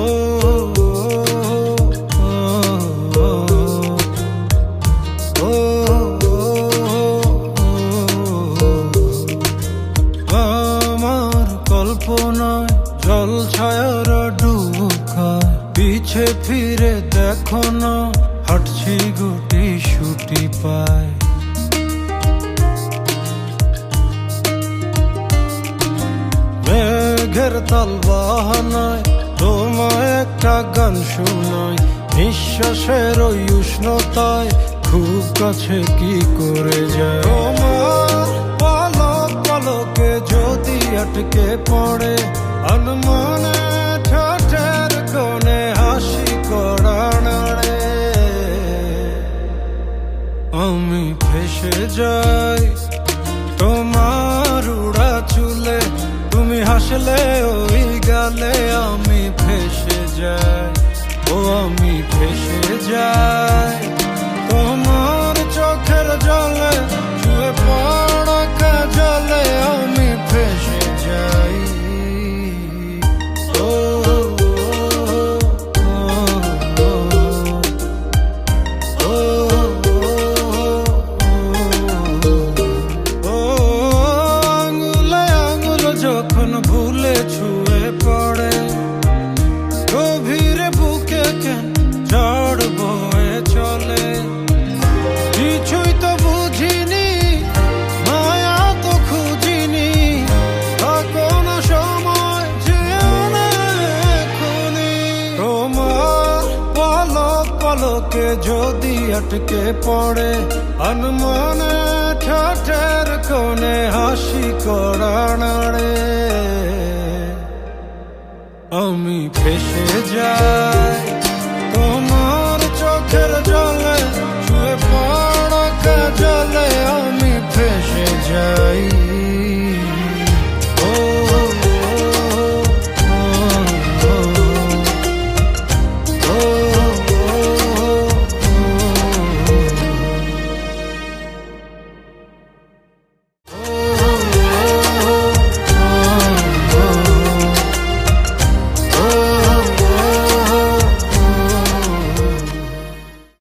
ও আমার কল্পনায় জল ছায়ার ডুব খায়, পিছে ফিরে দেখো না হাঁটছি গুটি সুটি পায়। মেঘের তাল বাহানায় তোমায় একটা গান শোনাই, নিঃশ্বাসের ওই উষ্ণতায় খুব কাছে কি করে যায়। তোমার পলক পলকে যদি আটকে পড়ে আনমনে ঠোঁটের কোণে হাসি করা নাড়ে, আমি ফেসে যাই তোমার উড়া চুলে, তুমি হাসলে ওই গালে আমি ফেসে যাই। ও আমি ফেসে যাই তোমার চোখের জলে, ছুঁয়ে পড়া কাজলে আমি ফেসে যাই। ও আঙুলে আঙুল যখন ভুলে ছুঁয়ে পড়ে, গভীরে বুকে কেন ঝড় বয়ে চলে। কিছুই তো বুঝিনি, মায়া তো খুঁজিনি, থাকো না সময় যেও না এখনি। তোমার পলক পলকে যদি আটকে পড়ে আনমনে ঠোঁটের কোণে হাসি করা নাড়ে, আমি ফেসে যাই।